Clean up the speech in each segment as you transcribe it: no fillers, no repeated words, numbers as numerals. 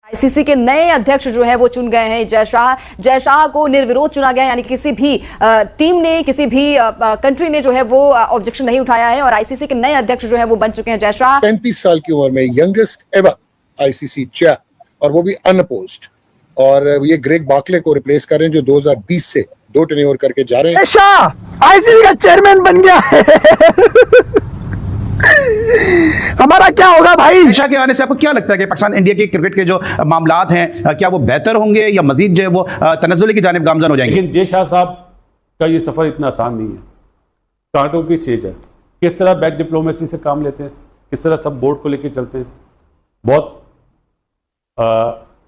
ICC के नए अध्यक्ष जो है वो चुन गए हैं जय शाह को निर्विरोध चुना गया, यानी किसी भी टीम ने, किसी भी कंट्री ने जो है वो ऑब्जेक्शन नहीं उठाया है और आईसीसी के नए अध्यक्ष जो है वो बन चुके हैं जय शाह। 35 साल की उम्र में यंगेस्ट एवर आईसीसी चेयर, और वो भी अनअपोज्ड, और ये ग्रेग बार्कले को रिप्लेस कर रहे हैं जो 2020 से 2 टेन्योर करके जा रहे हैं। शाह आईसीसी का चेयरमैन बन गया है। हमारा क्या होगा भाई? शाह के आने से आपको क्या लगता है कि पाकिस्तान इंडिया के क्रिकेट के जो मामलात हैं क्या वो बेहतर होंगे या मजीद जो है वो तनज़्ज़ुल की जानिब गामज़न हो जाएंगे? लेकिन जय शाह साहब का ये सफ़र इतना आसान नहीं है, कांटों की सेज है। किस तरह बैक डिप्लोमेसी से काम लेते हैं, किस तरह सब बोर्ड को लेकर चलते हैं, बहुत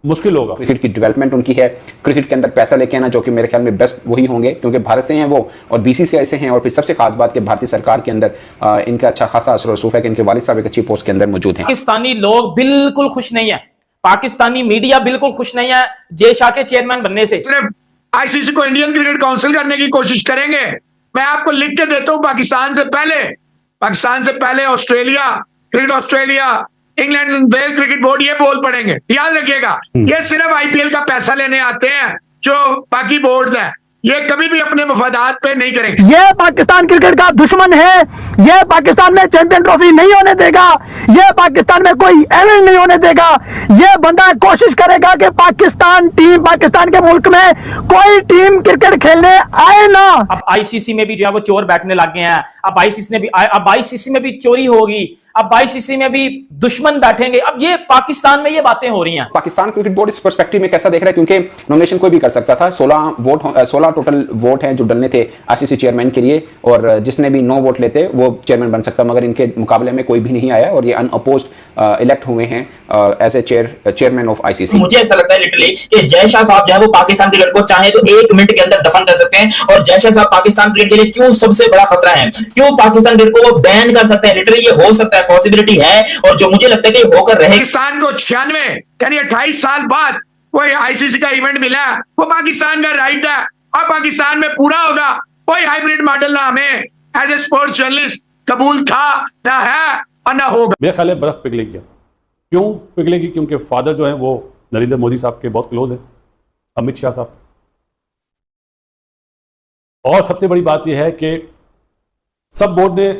मुश्किल होगा। क्रिकेट की डेवलपमेंट उनकी है, क्रिकेट के अंदर पैसा लेके आना, जो कि मेरे ख्याल में बेस्ट वही होंगे क्योंकि भारत से हैं वो और बीसीसीआई से हैं, और फिर सबसे खास बात कि भारतीय सरकार के अंदर इनका अच्छा खासा असर रसूख है कि इनके वालिद साहब एक अच्छी पोस्ट के अंदर मौजूद हैं। पाकिस्तानी लोग बिल्कुल खुश नहीं है, पाकिस्तानी मीडिया बिल्कुल खुश नहीं है जय शाह के चेयरमैन बनने से। सिर्फ आईसीसी को इंडियन क्रिकेट काउंसिल करने की कोशिश करेंगे। मैं आपको लिख के देता हूं, पाकिस्तान से पहले Australia, cricket Australia, England and Wales cricket board ये बोल पड़ेंगे। याद रखिएगा, ये सिर्फ आईपीएल का पैसा लेने आते हैं जो बाकी बोर्ड्स हैं, ये कभी भी अपने मफादात पे नहीं करेंगे। ये पाकिस्तान क्रिकेट का दुश्मन है, ये पाकिस्तान में चैंपियन ट्रॉफी नहीं होने देगा, ये पाकिस्तान में कोई इवेंट नहीं होने देगा। ये बंदा कोशिश करेगा कि पाकिस्तान के मुल्क में कोई टीम क्रिकेट खेलने आए ना। अब आईसीसी में भी जो है वो चोर बैठने लग गए हैं, अब आईसीसी में भी चोरी होगी, अब आईसीसी में भी दुश्मन बैठेंगे। अब ये पाकिस्तान में ये बातें हो रही हैं। पाकिस्तान क्रिकेट बोर्ड इस पर्सपेक्टिव में कैसा देख रहा है, क्योंकि नॉमिनेशन कोई भी कर सकता था। 16 टोटल वोट हैं जो डलने थे आईसीसी चेयरमैन के लिए, और जिसने भी 9 वोट लेते वो चेयरमैन बन सकता, मगर इनके मुकाबले में कोई भी नहीं आया और ये अनअपोज्ड इलेक्ट हुए हैं as a chairman of ICC. मुझे ऐसा लगता है लिटरली कि जय शाह साहब जो है वो पाकिस्तान क्रिकेट को चाहे तो 1 मिनट के अंदर दफन कर सकते हैं, और जय शाह साहब पाकिस्तान क्रिकेट के लिए क्यों सबसे बड़ा खतरा है, क्यों पाकिस्तान क्रिकेट को वो बैन कर सकते हैं। लिटरली ये हो सकता है, पॉसिबिलिटी है, और जो मुझे लगता है कि होकर रहे। पाकिस्तान को 96 यानी 28 साल बाद कोई आईसीसी का इवेंट मिला, वो पाकिस्तान का राइट है और पाकिस्तान में पूरा होगा। कोई हाइब्रिड मॉडल ना हमें एज ए स्पोर्ट्स जर्नलिस्ट कबूल था, ना है और ना होगा। मेरे ख्याल है बर्फ पिघलेगी। क्यों पिघलेगी? क्योंकि फादर जो है वो नरेंद्र मोदी साहब के बहुत क्लोज है, अमित शाह साहब। और सबसे बड़ी बात यह है कि सब बोर्ड ने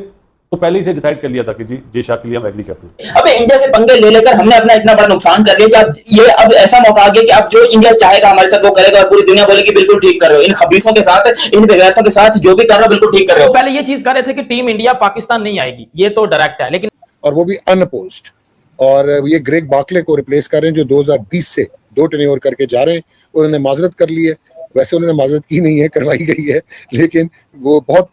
तो पहले ही से डिसाइड कर लिया था कि जी जय शाह के लिए हम एग्री करते हैं। अब इंडिया से पंगे ले लेकर हमने अपना इतना बड़ा नुकसान कर लिया कि अब ऐसा मौका आ गया कि अब जो इंडिया चाहेगा हमारे साथ वो करेगा, और पूरी दुनिया बोलेगी बिल्कुल ठीक कर रहे हो, इन खबीसों के साथ, इन बेगैरतों के साथ जो भी कर रहे हो बिल्कुल ठीक कर रहे हो। पहले ये चीज कर रहे थे कि टीम इंडिया पाकिस्तान नहीं आएगी, ये तो डायरेक्ट है, लेकिन और वो भी अनअपोज्ड, और ये ग्रेग बार्कले को रिप्लेस कर रहे हैं जो 2020 से 2 टेन्योर करके जा रहे हैं। उन्होंने माजरत कर ली है, वैसे उन्होंने माजरत की नहीं है, करवाई गई है, लेकिन वो बहुत,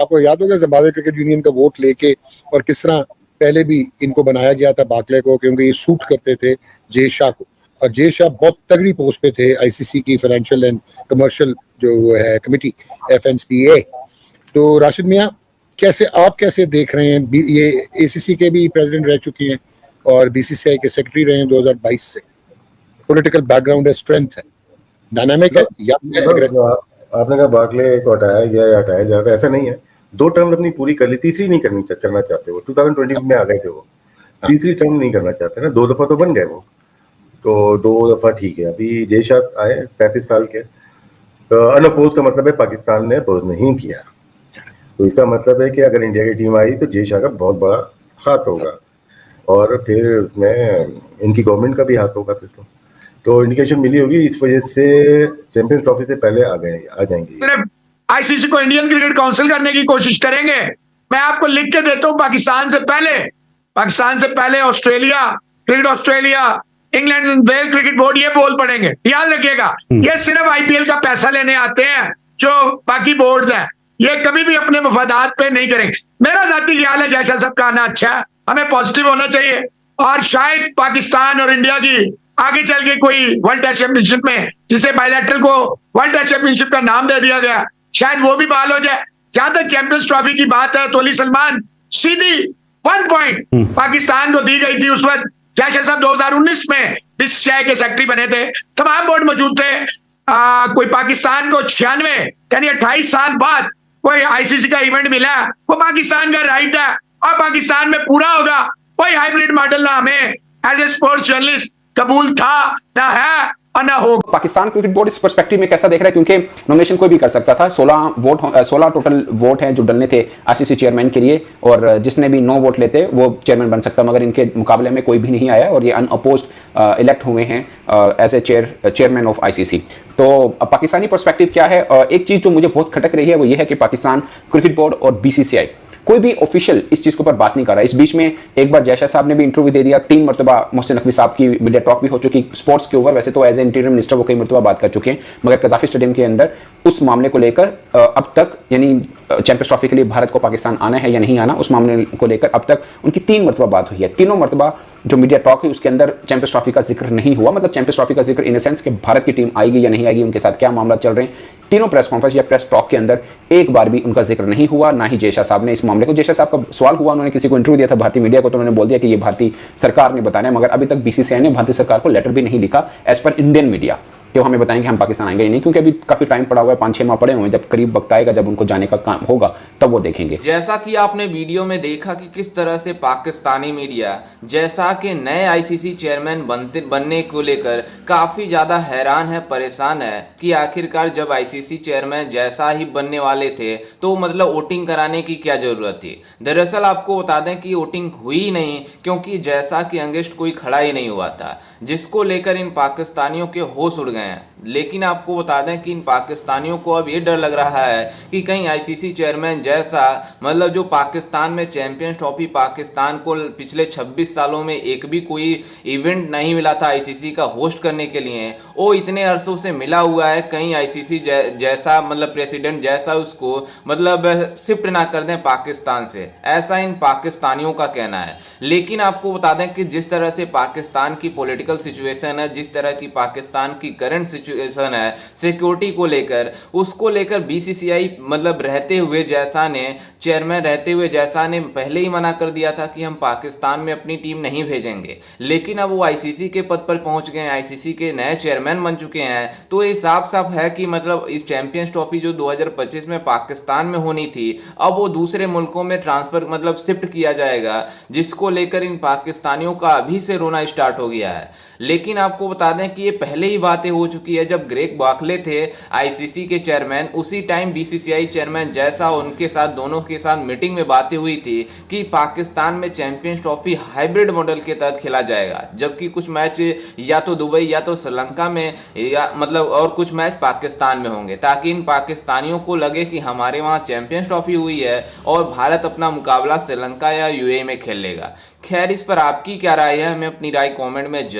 आपको याद होगा जिम्बाब्वे क्रिकेट यूनियन का वोट लेके और किस तरह पहले भी इनको बनाया गया था बार्कले को, क्योंकि ये सूट करते थे जय शाह को, और जय शाह बहुत तगड़ी पोस्ट पे थे आईसीसी की फाइनेंशियल एंड कमर्शियल जो है कमेटी FNCA। तो राशिद मियाँ, आप कैसे देख रहे हैं? ये एसीसी के भी प्रेसिडेंट रह चुके हैं और बीसीसीआई के सेक्रेटरी रहे हैं 2022 से। पॉलिटिकल बैकग्राउंड है, स्ट्रेंथ है, डायनामिक है, या आपने कहा बार्कले को हटाया गया या हटाया जाता, ऐसा नहीं है। 2 टर्म अपनी पूरी कर ली, तीसरी नहीं करना चाहते वो। 2020 में आ गए थे वो, तीसरी टर्म नहीं करना चाहते ना। 2 दफा तो बन गए वो, तो 2 दफा ठीक है। अभी जय शाह आए 35 साल के, अनअपोज का मतलब है पाकिस्तान ने अपोज नहीं किया, तो इसका मतलब है कि अगर इंडिया की टीम आई तो जय शाह का बहुत बड़ा हाथ होगा, और फिर उसमें इनकी गवर्नमेंट का भी हाथ होगा। फिर तो इंडिकेशन मिली होगी, इस वजह से चैंपियंस ट्रॉफी से पहले आ जाएंगे। सिर्फ आईसीसी को इंडियन क्रिकेट काउंसिल करने की कोशिश करेंगे। मैं आपको लिख के देता हूं, पाकिस्तान से पहले Australia, cricket Australia, England and Wales cricket board ये बोल पड़ेंगे। याद रखिएगा, ये सिर्फ आईपीएल का पैसा लेने आते हैं जो बाकी बोर्ड्स हैं, ये कभी भी अपने मफादात पे नहीं करेंगे। मेरा जाती ख्याल है जय शाह साहब का आना अच्छा है, हमें पॉजिटिव होना चाहिए, और शायद पाकिस्तान और इंडिया की आगे चल के कोई वर्ल्ड टेस्ट चैंपियनशिप में, जिसे बायलैटरल को वर्ल्ड टेस्ट चैंपियनशिप का नाम दे दिया गया, शायद वो भी बहाल हो जाए। जहां तक चैंपियंस ट्रॉफी की बात है तो अली सलमान सीधी 1 पॉइंट पाकिस्तान को दी गई थी। उस वक्त जय शाह साहब 2019 में बीसीसीआई के सेक्रेटरी बने थे, तमाम बोर्ड मौजूद थे। कोई पाकिस्तान को 96 यानी 28 साल बाद कोई आईसीसी का इवेंट मिला, वो पाकिस्तान का राइट है और पाकिस्तान में पूरा होगा। कोई हाइब्रिड मॉडल ना हमें एज ए स्पोर्ट्स जर्नलिस्ट कबूल था, ना है और ना हो। पाकिस्तान क्रिकेट बोर्ड इस पर्सपेक्टिव में कैसा देख रहा है, क्योंकि नॉमिनेशन कोई भी कर सकता था। 16 टोटल वोट हैं जो डलने थे आईसीसी चेयरमैन के लिए, और जिसने भी 9 वोट लेते वो चेयरमैन बन सकता, मगर इनके मुकाबले में कोई भी नहीं आया और ये अनअपोज्ड इलेक्ट हुए हैं as a chairman of ICC. तो पाकिस्तानी पर्सपेक्टिव क्या है? एक चीज जो मुझे बहुत खटक रही है वो ये है कि पाकिस्तान क्रिकेट बोर्ड और बीसीसीआई कोई भी ऑफिशियल इस चीज के ऊपर बात नहीं कर रहा है। इस बीच में एक बार जयशाह साहब ने भी इंटरव्यू दे दिया, 3 मरतबा मोहसिन नकवी साहब की मीडिया टॉक भी हो चुकी स्पोर्ट्स के ऊपर। वैसे तो एज ए इंटीरियर मिनिस्टर वो कई मरतबा बात कर चुके हैं, मगर कजाफी स्टेडियम के अंदर उस मामले को लेकर अब तक, यानी चैंपियंस ट्रॉफी के लिए भारत को पाकिस्तान आना है या नहीं आना, उस मामले को लेकर अब तक उनकी 3 मरतबा बात हुई है। तीनों मरतबा जो मीडिया टॉक हुई उसके अंदर चैंपियंस ट्रॉफी का जिक्र नहीं हुआ। मतलब चैंपियंस ट्रॉफी का जिक्र इन सेंस कि भारत की टीम आएगी या नहीं आएगी, उनके साथ क्या मामला चल रहे हैं, तीनों प्रेस कॉन्फ्रेंस या प्रेस टॉक के अंदर एक बार भी उनका जिक्र नहीं हुआ। ना ही जयशाह साहब ने इस मामले को, जयशाह साहब का सवाल हुआ, उन्होंने किसी को इंटरव्यू दिया था भारतीय मीडिया को, तो उन्होंने बोल दिया कि ये भारतीय सरकार ने बताना है, मगर अभी तक बीसीसीआई ने भारतीय सरकार को लेटर भी नहीं लिखा एज पर इंडियन मीडिया कि वो हमें बताएंगे हम पाकिस्तान आएंगे नहीं, क्योंकि अभी काफी टाइम पड़ा हुआ है, 5-6 माह पड़े हुए हैं। जब करीब वक्त आएगा, जब उनको जाने का काम होगा, तब वो देखेंगे। जैसा कि आपने वीडियो में देखा कि किस तरह से पाकिस्तानी मीडिया जैसा के नए आईसीसी चेयरमैन बनने को लेकर काफी ज्यादा हैरान है, परेशान है कि आखिरकार जब आईसीसी चेयरमैन जैसा ही बनने वाले थे तो मतलब वोटिंग कराने की क्या जरूरत थी। दरअसल आपको बता दें कि वोटिंग हुई नहीं, क्योंकि जैसा कि अगेंस्ट कोई खड़ा ही नहीं हुआ था, जिसको लेकर इन पाकिस्तानियों के होश उड़ गए हैं। लेकिन आपको बता दें कि इन पाकिस्तानियों को अब ये डर लग रहा है कि कहीं आईसीसी चेयरमैन जैसा, मतलब जो पाकिस्तान में चैंपियंस ट्रॉफी, पाकिस्तान को पिछले 26 सालों में एक भी कोई इवेंट नहीं मिला था आईसीसी का होस्ट करने के लिए, वो इतने अरसों से मिला हुआ है, कहीं आईसीसी जैसा मतलब प्रेसिडेंट जैसा उसको मतलब शिफ्ट ना कर दें पाकिस्तान से, ऐसा इन पाकिस्तानियों का कहना है। लेकिन आपको बता दें कि जिस तरह से पाकिस्तान की पॉलिटिकल सिचुएशन है, जिस तरह की पाकिस्तान की करंट सिचुएशन है सिक्योरिटी को लेकर, उसको लेकर बीसीसीआई मतलब रहते हुए जैसा ने, चेयरमैन रहते हुए जैसा ने पहले ही मना कर दिया था कि हम पाकिस्तान में अपनी टीम नहीं भेजेंगे। लेकिन अब वो आईसीसी के पद पर पहुंच गए, आईसीसी के नए चेयरमैन बन चुके हैं, तो ये साफ साफ है कि मतलब इस चैंपियंस ट्रॉफी जो 2025 में पाकिस्तान में होनी थी, अब वो दूसरे मुल्कों में ट्रांसफर मतलब शिफ्ट किया जाएगा, जिसको लेकर इन पाकिस्तानियों का अभी से रोना स्टार्ट हो गया है। लेकिन आपको बता दें कि ये पहले ही बातें हो चुकी है, जब ग्रेग बार्कले थे आईसीसी के चेयरमैन, उसी टाइम बीसीसीआई चेयरमैन जैसा उनके साथ, दोनों के साथ मीटिंग में बातें हुई थी कि पाकिस्तान में चैंपियंस ट्रॉफी हाइब्रिड मॉडल के तहत खेला जाएगा, जबकि कुछ मैच या तो दुबई या तो श्रीलंका में, या मतलब और कुछ मैच पाकिस्तान में होंगे, ताकि इन पाकिस्तानियों को लगे कि हमारे वहाँ चैंपियंस ट्रॉफी हुई है और भारत अपना मुकाबला श्रीलंका या यूएई में खेल लेगा। खैर, इस पर आपकी क्या राय है, हमें अपनी राय कॉमेंट में जरूर